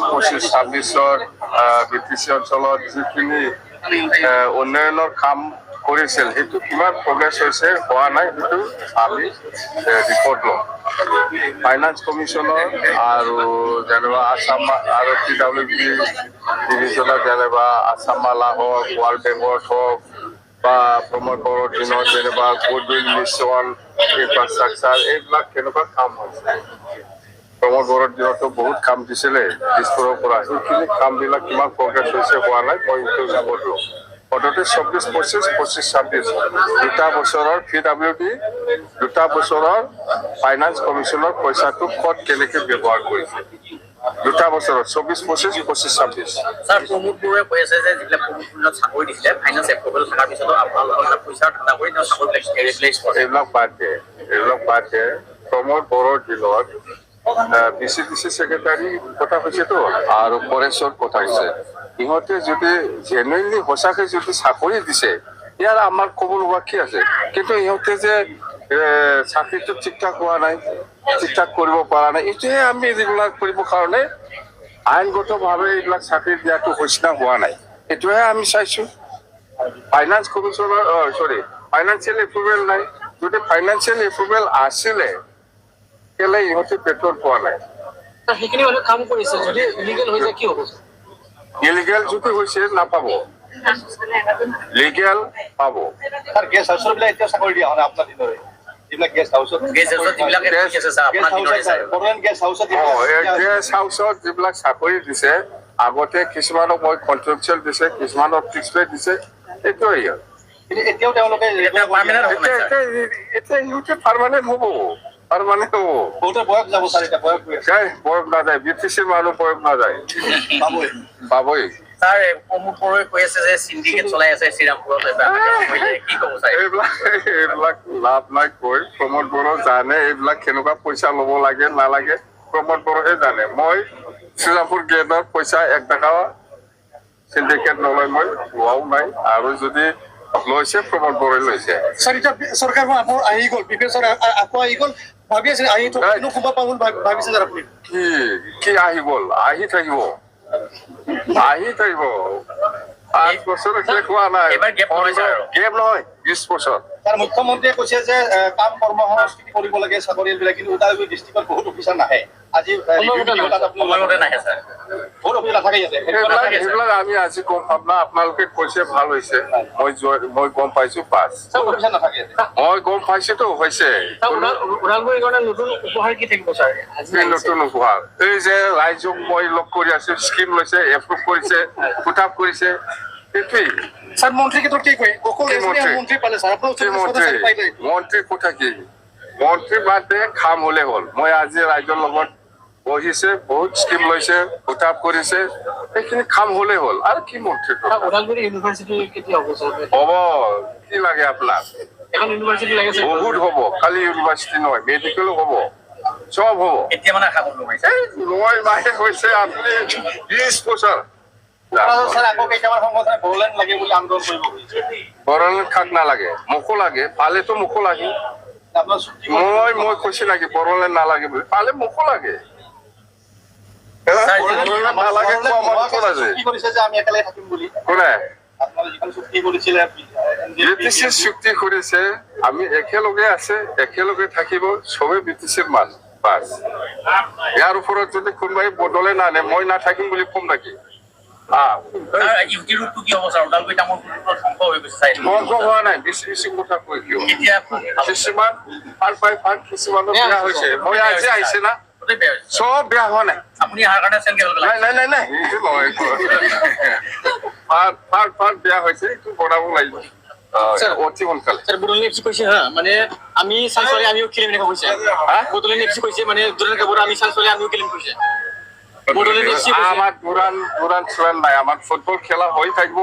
25-26 BTC অঞ্চলত যিখিনি উন্নয়নৰ কাম কৰিছিল সেইটো কিমান প্ৰগ্ৰেছ হৈছে হোৱা নাই সেইটো আমি ৰিপৰ্ট লওঁ ফাইনেন্স কমিশনৰ আৰু যেনেবা আসাম আৰু PWD ডিভিজনৰ যেনেবা আসাম মালা হওক ৱৰ্ল্ড বেংকত হওক বা প্ৰমোদ বড়োৰ দিনত যেনেবা গুডউইল মিছন ইনফ্ৰাষ্ট্ৰাকচাৰ এইবিলাক কেনেকুৱা কাম হৈছে প্ৰমোদ বড়োৰ দিনতো বহুত কাম দিছিলে দিছপুৰৰ পৰা সেইখিনি কামবিলাক কিমান প্ৰগ্ৰেছ হৈছে হোৱা নাই মই এইটো ৰিপৰ্ট লওঁ পদ্ধতি 24-25 25-26 দুটা বছৰৰ PWD দুটা বছৰৰ ফাইনেন্স কমিশনৰ পইচাটো ক'ত কেনেকৈ ব্যৱহাৰ কৰিছে দুটা বছৰত 24-25 25-26 স্যাৰ প্ৰমোদ বড়োৱে কৈ আছে যে যিবিলাক প্ৰমোদ বড়োৱে চাকৰি দিছিলে ফাইনেন্স এপ্ৰুভেল থকাৰ পিছতো আপোনালোকৰ পইচা ঠাণ্ডা কৰি তেওঁ চাকৰি ৰিপ্লেচ কৰে এইবিলাক বাদ দিয়ে প্ৰমোদ বড়োৰ দিনত BCDC সেক্ৰেটাৰি কথা হয়েছেতো আৰ পৰেশৰ কথা হয়েছে ইহঁতে যদি জেনুইনলি সঁচাকে যদি চাকৰি দিছে ইয়াৰ আমাৰ ক'ব লগা কি আছে কিন্তু ইহঁতে যে চাকৰিটো ঠিক ঠাক হোৱা নাই ঠিক ঠাক কৰিব পৰা নাই এইটোহে আমি ৰেগুলাৰ কৰিবৰ কাৰণে আইনগতভাৱে এইবিলাক চাকৰি দিয়াটো হৈছে না হোৱা নাই এইটোহে আমি চাইছো ফাইনেন্স কমিশনৰ ফাইনেন্সিয়েল এপ্ৰুভেল নাই যদি ফাইনেন্সিয়েল এপ্ৰুভেল আছিলে কেলে ইহঁতে পেট্ৰল পোৱা নাই সেইখিনি মানুহ কাম কৰিছে যদি ইলিগেল হৈ যায় কি হ'ব ইলিগেল যদি হৈছে নাপাব লিগেল পাব স্যার গেস্ট হাউসৰ বিলাক এতিয়া চাকৰি দিয়া হয় আপোনাৰ দিনৰে যিবিলাক গেস্ট হাউসত গেস্ট যিবিলাক আছে স্যাৰ আপোনাৰ দিনৰে স্যাৰ পৰমানেণ্ট গেস্ট হাউসত গেস্ট হাউসত যিবিলাক চাকৰি দিছে আগতে কিছুমানক মই কন্ট্ৰেকচুৱেল দিছে কিছুমানক ফিক্স পে দিছে এইটোৱেই এতিয়াও তেওঁলোকে এতিয়া ইহঁতে পাৰ্মানেণ্ট হ'ব বহুতে বয়স যাব স্যাৰ এটা বয়স বয়স নাযায় BTCৰ মানুহ বয়স নাযায় পাবই স্যাৰ প্ৰমোদ বড়োৱে কৈ আছে যে সিন্ডিকেট চলাই আছে শ্ৰীৰামপুৰত কি ক'ব স্যাৰ এইবিলাক লাভ নাই কৈ প্ৰমোদ বড়ো জানে এইবিলাক কেনেকুৱা পইচা ল'ব লাগে নালাগে প্ৰমোদ বড়োহে জানে মই শ্ৰীৰামপুৰ গেটৰ পইচা 1 টকা সিন্ডিকেট নলয় মই লোৱাও নাই আৰু যদি লৈছে প্ৰমোদ বড়োৱে লৈছে স্যাৰ এটা সৰকাৰ আহি গ'ল প্ৰিপেয়াৰ আকৌ আহি গ'ল ভাবি আছে আহি তো কোনোবা পাবল ভাবিছে যাৰ আপুনি কি আহি গ'ল আহি থাকিব 5 বছৰ শেষ হোৱা নাই এবাৰ গেপ নহয় 20 বছৰ স্যাৰ মুখ্যমন্ত্ৰীয়ে কৈছে যে কাম কৰ্মসংস্কৃতি কৰিব লাগে চাকৰিয়ালবিলাক কিন্তু ওদালগুৰি ডিষ্ট্ৰিক্টত বহুত অফিচাৰ নাহে আজি সময়মতে নাহে স্যাৰ বহুত অফিচাৰ নাথাকে ইয়াতে সেইবিলাক আমি আজি গম পাম না আপোনালোকে কৈছে ভাল হৈছে মই গম পাইছো পাছ অফিচাৰ নাথাকে মই গম পাইছোতো হৈছে ওদালগুৰিৰ কাৰণে নতুন উপহাৰ কি থাকিব স্যাৰ নতুন উপহাৰ এই যে ৰাইজক মই লগ কৰি আছো স্কিম লৈছে এপ্ৰুভ কৰিছে পুটাপ কৰিছে সেইটোৱেই স্যাৰ মন্ত্ৰী কেতৰ কি কয় অকল মন্ত্ৰী পালে স্যাৰ মন্ত্ৰী কথা কি মন্ত্ৰী বাদে কাম হলে হল মই আজি ৰাইজৰ লগত বহিছে বহুত স্কিম লৈছে পুটাপ কৰিছে সেইখিনি কাম হলে হল আৰু কি মন্ত্ৰী ওদালগুৰি ইউনিভাৰ্চিটি কেতিয়া হ'ব স্যাৰ হ'ব কি লাগে আপোনাক এখন ইউনিভাৰ্চিটি লাগে বহুত হ'ব খালি ইউনিভাৰ্চিটি নহয় মেডিকেলো হ'ব সব হ'ব এতিয়া মানে আশা কৰিব পাৰিছে মই মাহে হৈছে আপুনি 20 বছৰ স্যাৰ আকৌ কেইটামান সংগঠনে বড়োলেণ্ড লাগে বুলি আন্দোলন কৰিব বড়োলেণ্ড খাক নালাগে মোকো লাগে পালেতো মোকো লাগে আপোনাৰ মই কৈছে লাগে বড়োলেণ্ড নালাগে বুলি পালে মোকো লাগে নালাগে কি কৰিছে যে আমি একেলগে থাকিম বুলি কোনে আপোনালোকে যিখন চুক্তি কৰিছিলে BTC চুক্তি কৰিছে আমি একেলগে আছে একেলগে থাকিব চবে BTCৰ মানুহ বাছ ইয়াৰ ওপৰত যদি কোনোবাই বদলে নানে মই নাথাকিম বুলি কম নেকি ইউটিউবটো কি হ'ব স্যাৰ ওদালগুৰি তামোল ধ্বংস হৈ গৈছে চাই হোৱা নাই বেছি কথা কৈ কিয় এতিয়া কিছুমান কিছুমানৰ বেয়া হৈছে মই আজি আহিছে না সব বেয়া হোৱা নাই আপুনি অহাৰ কাৰণে চেল গেল নাই এইটো নহয় পাৰ্ট বেয়া হৈছে এইটো বনাব লাগিব অতি সোনকালে স্যার বড়োলেণ্ড এফচি কৈছে হা মানে আমি চান্স পালে আমিও খেলিম এনেকৈ কৈছে বড়োলেণ্ড এফচি কৈছে মানে দুটাৰ কেৱল আমি চান্স পালে আমিও খেলিম কৈছে আমাৰ দুৰান নাই আমাৰ ফুটবল খেলা হৈ থাকিব